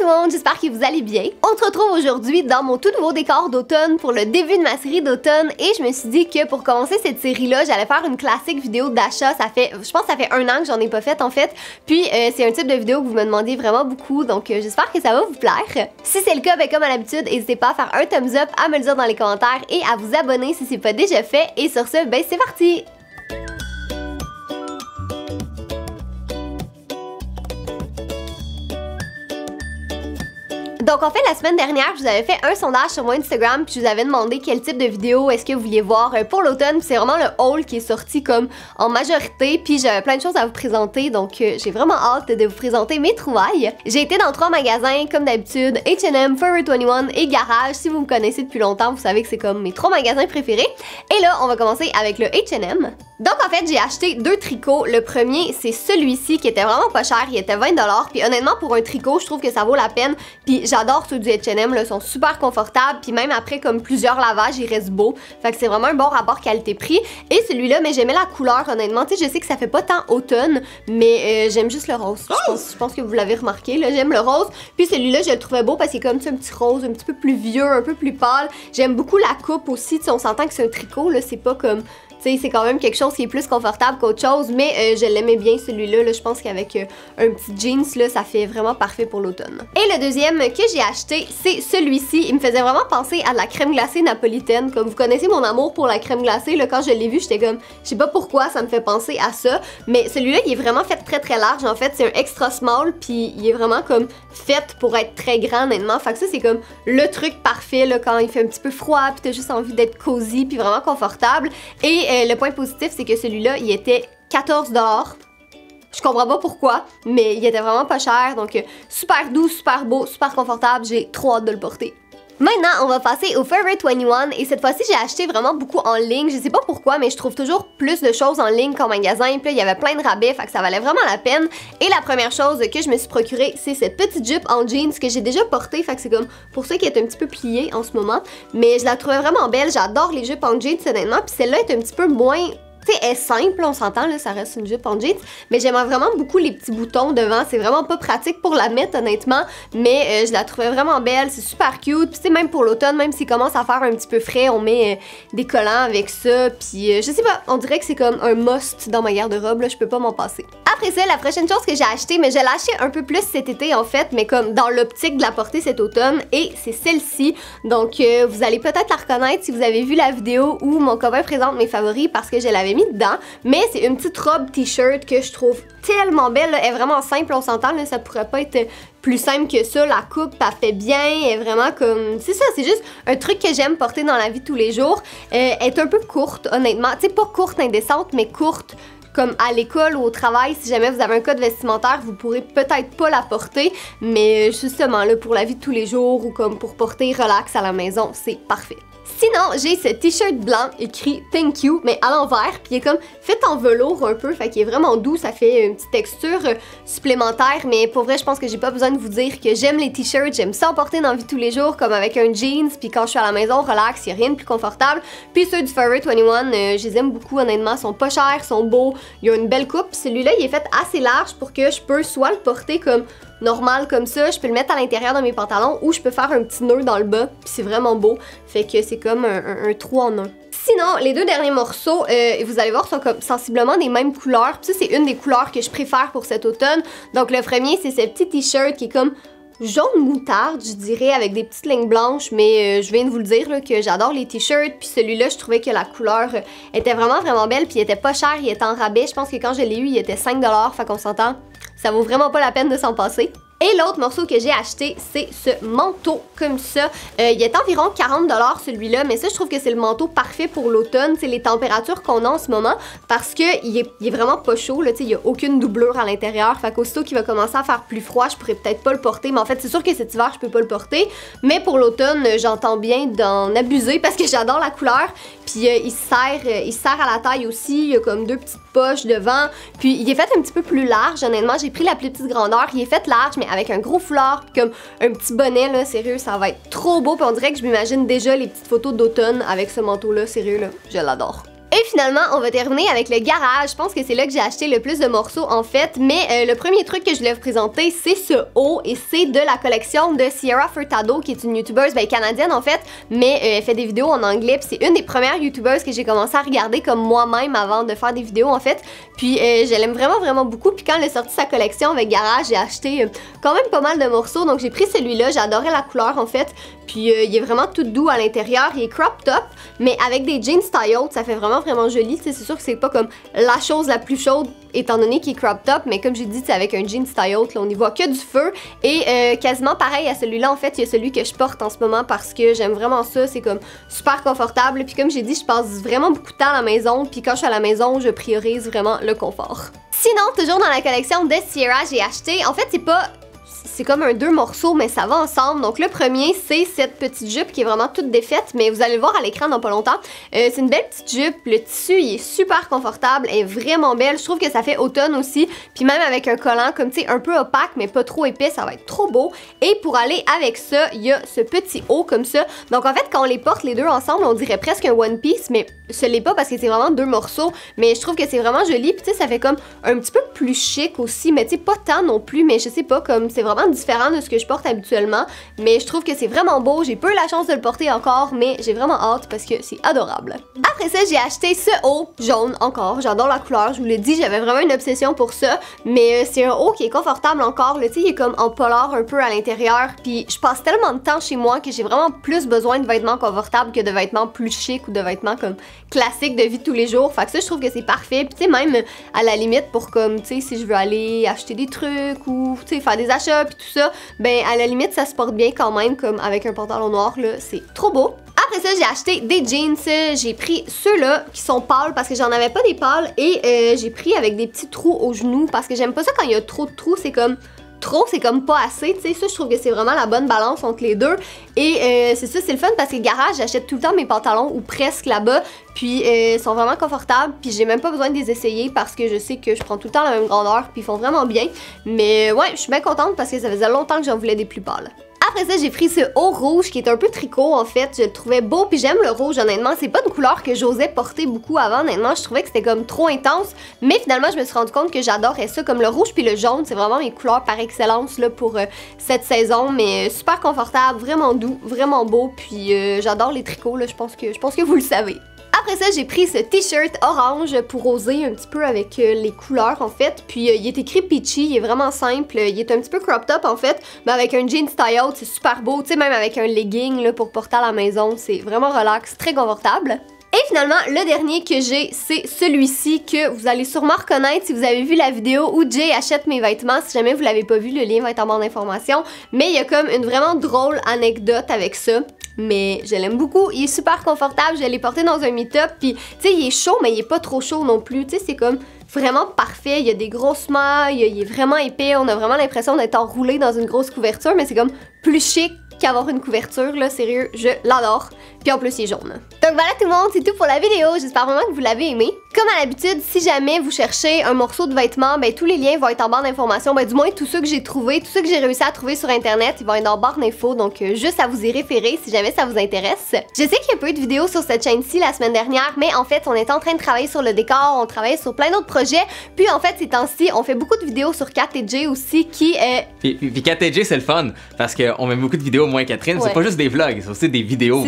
tout le monde, j'espère que vous allez bien. On se retrouve aujourd'hui dans mon tout nouveau décor d'automne pour le début de ma série d'automne et je me suis dit que pour commencer cette série-là, j'allais faire une classique vidéo d'achat. Je pense que ça fait 1 an que j'en ai pas fait en fait. Puis c'est un type de vidéo que vous me demandez vraiment beaucoup, donc j'espère que ça va vous plaire. Si c'est le cas, ben, comme à l'habitude, n'hésitez pas à faire un thumbs up, à me le dire dans les commentaires et à vous abonner si c'est pas déjà fait. Et sur ce, ben c'est parti! Donc en fait, la semaine dernière, je vous avais fait un sondage sur mon Instagram puis je vous avais demandé quel type de vidéo est-ce que vous vouliez voir pour l'automne. C'est vraiment le haul qui est sorti comme en majorité puis j'avais plein de choses à vous présenter donc j'ai vraiment hâte de vous présenter mes trouvailles. J'ai été dans 3 magasins comme d'habitude, H&M, Forever 21 et Garage. Si vous me connaissez depuis longtemps, vous savez que c'est comme mes 3 magasins préférés. Et là, on va commencer avec le H&M. Donc en fait, j'ai acheté 2 tricots. Le premier, c'est celui-ci qui était vraiment pas cher, il était 20$. Puis honnêtement, pour un tricot, je trouve que ça vaut la peine. Puis j'adore ceux du H&M, ils sont super confortables. Puis même après, comme plusieurs lavages, ils restent beaux. Fait que c'est vraiment un bon rapport qualité-prix. Et celui-là, mais j'aimais la couleur, honnêtement. Tu sais, je sais que ça fait pas tant automne, mais j'aime juste le rose. Je pense que vous l'avez remarqué, là, j'aime le rose. Puis celui-là, je le trouvais beau parce qu'il est comme un petit rose, un petit peu plus vieux, un peu plus pâle. J'aime beaucoup la coupe aussi. Tu sais, on s'entend que c'est un tricot, là, c'est pas comme... Tu sais, c'est quand même quelque chose qui est plus confortable qu'autre chose, mais je l'aimais bien celui-là. Là, je pense qu'avec un petit jeans, là, ça fait vraiment parfait pour l'automne. Et le deuxième que j'ai acheté, c'est celui-ci. Il me faisait vraiment penser à de la crème glacée napolitaine. Comme vous connaissez mon amour pour la crème glacée, là, quand je l'ai vu, j'étais comme, je sais pas pourquoi ça me fait penser à ça, mais celui-là, il est vraiment fait très très large. En fait, c'est un extra small, puis il est vraiment comme fait pour être très grand, honnêtement. Fait que ça, c'est comme le truc parfait là, quand il fait un petit peu froid, puis t'as juste envie d'être cosy, puis vraiment confortable. Et le point positif, c'est que celui-là, il était 14$. Je comprends pas pourquoi, mais il était vraiment pas cher. Donc, super doux, super beau, super confortable. J'ai trop hâte de le porter. Maintenant, on va passer au Forever 21 et cette fois-ci, j'ai acheté vraiment beaucoup en ligne. Je sais pas pourquoi, mais je trouve toujours plus de choses en ligne qu'en magasin. Puis là, il y avait plein de rabais, fait que ça valait vraiment la peine. Et la première chose que je me suis procurée, c'est cette petite jupe en jeans que j'ai déjà portée. Fait que c'est comme pour ça qu'elle est un petit peu pliée en ce moment. Mais je la trouvais vraiment belle. J'adore les jupes en jeans, honnêtement. Puis celle-là est un petit peu moins... Tu sais, elle est simple, on s'entend, là, ça reste une jupe en jeans, mais j'aimais vraiment beaucoup les petits boutons devant, c'est vraiment pas pratique pour la mettre, honnêtement, mais je la trouvais vraiment belle, c'est super cute, puis tu sais, même pour l'automne, même s'il commence à faire un petit peu frais, on met des collants avec ça, puis je sais pas, on dirait que c'est comme un must dans ma garde-robe, là, je peux pas m'en passer. Après ça, la prochaine chose que j'ai acheté, mais je l'ai acheté un peu plus cet été, en fait, mais comme dans l'optique de la porter cet automne, et c'est celle-ci, donc vous allez peut-être la reconnaître si vous avez vu la vidéo où mon copain présente mes favoris, parce que je l'avais mis dedans, mais c'est une petite robe t-shirt que je trouve tellement belle, là. Elle est vraiment simple, on s'entend, ça pourrait pas être plus simple que ça, la coupe elle fait bien, elle est vraiment comme, c'est ça, c'est juste un truc que j'aime porter dans la vie de tous les jours. Elle est un peu courte, honnêtement, tu sais, pas courte indécente, mais courte comme à l'école ou au travail. Si jamais vous avez un code vestimentaire, vous pourrez peut-être pas la porter, mais justement là pour la vie de tous les jours ou comme pour porter relax à la maison, c'est parfait. Sinon, j'ai ce t-shirt blanc écrit Thank You, mais à l'envers, puis il est comme fait en velours un peu, fait qu'il est vraiment doux, ça fait une petite texture supplémentaire, mais pour vrai, je pense que j'ai pas besoin de vous dire que j'aime les t-shirts, j'aime ça en porter dans la vie de tous les jours, comme avec un jeans, puis quand je suis à la maison, relax, y a rien de plus confortable. Puis ceux du Forever 21, je les aime beaucoup, honnêtement, sont pas chers, sont beaux, il y a une belle coupe, celui-là, il est fait assez large pour que je peux soit le porter comme normal comme ça, je peux le mettre à l'intérieur de mes pantalons ou je peux faire un petit nœud dans le bas, puis c'est vraiment beau, fait que c'est comme un 3 en 1. Sinon, les 2 derniers morceaux, vous allez voir, sont comme sensiblement des mêmes couleurs, puis ça c'est une des couleurs que je préfère pour cet automne. Donc le premier, c'est ce petit t-shirt qui est comme jaune moutarde, je dirais, avec des petites lignes blanches, mais je viens de vous le dire là, que j'adore les t-shirts, puis celui-là, je trouvais que la couleur était vraiment belle, puis il était pas cher, il était en rabais, je pense que quand je l'ai eu, il était 5$, fait qu'on s'entend, ça vaut vraiment pas la peine de s'en passer. Et l'autre morceau que j'ai acheté, c'est ce manteau comme ça. Il est environ 40$ celui-là, mais ça, je trouve que c'est le manteau parfait pour l'automne. C'est les températures qu'on a en ce moment, parce que il est vraiment pas chaud, là, il n'y a aucune doublure à l'intérieur. Fait qu'aussitôt qu'il va commencer à faire plus froid, je pourrais peut-être pas le porter. Mais en fait, c'est sûr que cet hiver, je peux pas le porter. Mais pour l'automne, j'entends bien d'en abuser parce que j'adore la couleur. Puis il serre à la taille aussi. Il y a comme 2 petites poches devant. Puis il est fait un petit peu plus large, honnêtement. J'ai pris la plus petite grandeur. Il est fait large, mais avec un gros foulard, comme un petit bonnet, là, sérieux, ça va être trop beau. Puis on dirait que je m'imagine déjà les petites photos d'automne avec ce manteau-là, sérieux, là, je l'adore. Et Et finalement, on va terminer avec le garage. Je pense que c'est là que j'ai acheté le plus de morceaux en fait. Mais le premier truc que je voulais vous présenter, c'est ce haut. Et c'est de la collection de Sierra Furtado, qui est une youtubeuse canadienne en fait. Mais elle fait des vidéos en anglais. Puis c'est une des premières youtubeuses que j'ai commencé à regarder comme moi-même avant de faire des vidéos en fait. Puis je l'aime vraiment beaucoup. Puis quand elle a sorti sa collection avec garage, j'ai acheté quand même pas mal de morceaux. Donc j'ai pris celui-là. J'adorais la couleur en fait. Puis il est vraiment tout doux à l'intérieur. Il est crop top, mais avec des jeans style haute. Ça fait vraiment joli. C'est sûr que c'est pas comme la chose la plus chaude étant donné qu'il est crop top, mais comme j'ai dit, c'est avec un jean style haute, là, on y voit que du feu. Et quasiment pareil à celui-là, en fait, il y a celui que je porte en ce moment parce que j'aime vraiment ça. C'est comme super confortable. Puis comme j'ai dit, je passe vraiment beaucoup de temps à la maison. Puis quand je suis à la maison, je priorise vraiment le confort. Sinon, toujours dans la collection de Sierra, j'ai acheté, en fait, c'est comme un 2 morceaux, mais ça va ensemble. Donc le premier, c'est cette petite jupe qui est vraiment toute défaite, mais vous allez le voir à l'écran dans pas longtemps. C'est une belle petite jupe, le tissu il est super confortable, elle est vraiment belle. Je trouve que ça fait automne aussi, puis même avec un collant comme tu sais un peu opaque, mais pas trop épais, ça va être trop beau. Et pour aller avec ça, il y a ce petit haut comme ça. Donc en fait, quand on les porte les deux ensemble, on dirait presque un one piece, mais ce l'est pas parce que c'est vraiment 2 morceaux. Mais je trouve que c'est vraiment joli, puis tu sais, ça fait comme un petit peu plus chic aussi, mais tu sais, pas tant non plus, mais je sais pas, comme c'est vraiment différent de ce que je porte habituellement, mais je trouve que c'est vraiment beau. J'ai pas eu la chance de le porter encore, mais j'ai vraiment hâte parce que c'est adorable. Après ça, j'ai acheté ce haut jaune encore. J'adore la couleur, je vous l'ai dit, j'avais vraiment une obsession pour ça, mais c'est un haut qui est confortable encore. Tu sais, il est comme en polar un peu à l'intérieur, puis je passe tellement de temps chez moi que j'ai vraiment plus besoin de vêtements confortables que de vêtements plus chics ou de vêtements comme classiques de vie de tous les jours. Fait que ça, je trouve que c'est parfait. Puis tu sais, même à la limite pour comme, tu sais, si je veux aller acheter des trucs ou, tu sais, faire des achats puis tout ça, ben à la limite, ça se porte bien quand même, comme avec un pantalon noir, là, c'est trop beau. Après ça, j'ai acheté des jeans. J'ai pris ceux-là qui sont pâles parce que j'en avais pas des pâles et j'ai pris avec des petits trous aux genoux parce que j'aime pas ça quand il y a trop de trous, c'est comme trop, c'est comme pas assez, tu sais, ça je trouve que c'est vraiment la bonne balance entre les deux. Et c'est ça, c'est le fun parce que garage, j'achète tout le temps mes pantalons ou presque là-bas, puis ils sont vraiment confortables, puis j'ai même pas besoin de les essayer parce que je sais que je prends tout le temps la même grandeur, puis ils font vraiment bien. Mais ouais, je suis bien contente parce que ça faisait longtemps que j'en voulais des plus pâles. Après ça, j'ai pris ce haut rouge qui est un peu tricot en fait, je le trouvais beau, puis j'aime le rouge honnêtement, c'est pas une couleur que j'osais porter beaucoup avant, honnêtement, je trouvais que c'était comme trop intense, mais finalement je me suis rendu compte que j'adorais ça, comme le rouge puis le jaune, c'est vraiment mes couleurs par excellence là pour cette saison, mais super confortable, vraiment doux, vraiment beau, puis j'adore les tricots là, je pense que vous le savez. Après ça, j'ai pris ce t-shirt orange pour oser un petit peu avec les couleurs en fait. Puis il est écrit Peachy, il est vraiment simple. Il est un petit peu crop top en fait, mais avec un jean style, c'est super beau. Tu sais, même avec un legging là, pour porter à la maison, c'est vraiment relax, très confortable. Et finalement, le dernier que j'ai, c'est celui-ci que vous allez sûrement reconnaître si vous avez vu la vidéo où Jay achète mes vêtements. Si jamais vous l'avez pas vu, le lien va être en barre d'informations. Mais il y a comme une vraiment drôle anecdote avec ça. Mais je l'aime beaucoup, il est super confortable, je l'ai porté dans un meet-up, puis tu sais, il est chaud, mais il est pas trop chaud non plus, tu sais, c'est comme vraiment parfait, il y a des grosses mailles, il est vraiment épais, on a vraiment l'impression d'être enroulé dans une grosse couverture, mais c'est comme plus chic qu'avoir une couverture, là, sérieux, je l'adore. Puis en plus, il est jaune. Donc voilà tout le monde, c'est tout pour la vidéo, j'espère vraiment que vous l'avez aimé. Comme à l'habitude, si jamais vous cherchez un morceau de vêtement, ben tous les liens vont être en barre d'informations, ben du moins tous ceux que j'ai trouvés, tous ceux que j'ai réussi à trouver sur internet, ils vont être en barre d'infos, donc juste à vous y référer si jamais ça vous intéresse. Je sais qu'il y a pas eu de vidéo sur cette chaîne-ci la semaine dernière, mais en fait, on est en train de travailler sur le décor, on travaille sur plein d'autres projets, puis en fait, ces temps-ci, on fait beaucoup de vidéos sur Kat et Jay aussi, qui est... Puis Kat et Jay, c'est le fun, parce qu'on met beaucoup de vidéos de Moi et Catherine, c'est pas juste des vlogs, c'est aussi des vidéos.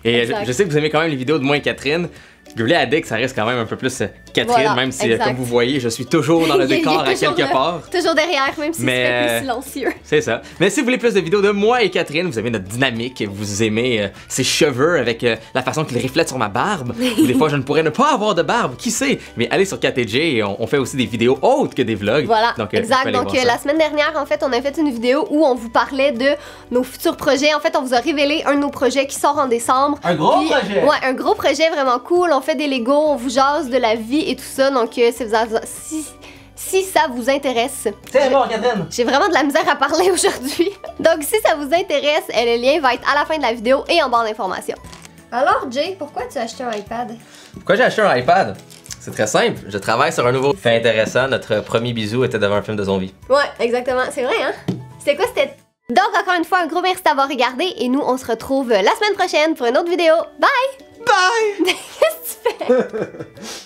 Et je sais que vous aimez quand même les vidéos de Moi et Catherine. Girly Addict, ça reste quand même un peu plus Catherine, voilà, même si, comme vous voyez, je suis toujours dans le décor à quelque part. Toujours derrière, même si c'est plus silencieux. C'est ça. Mais si vous voulez plus de vidéos de moi et Catherine, vous aimez notre dynamique, vous aimez ses cheveux avec la façon qu'il reflète sur ma barbe, ou des fois je ne pourrais ne pas avoir de barbe, qui sait? Mais allez sur Kat et Jay, on fait aussi des vidéos autres que des vlogs. Voilà, donc, exact. Donc la semaine dernière, en fait, on a fait une vidéo où on vous parlait de nos futurs projets. En fait, on vous a révélé un de nos projets qui sort en décembre. Un gros projet! Ouais, un gros projet vraiment cool. On fait des Legos, on vous jase de la vie et tout ça, donc si ça vous intéresse... C'est bon, Catherine! J'ai vraiment de la misère à parler aujourd'hui. Donc si ça vous intéresse, le lien va être à la fin de la vidéo et en barre d'informations. Alors Jay, pourquoi tu as acheté un iPad? Pourquoi j'ai acheté un iPad? C'est très simple, je travaille sur un nouveau fait intéressant. Notre premier bisou était devant un film de zombie. Ouais, exactement, c'est vrai hein? C'était quoi c'était? Donc encore une fois, un gros merci d'avoir regardé et nous on se retrouve la semaine prochaine pour une autre vidéo. Bye! Bye! Qu'est-ce que tu fais?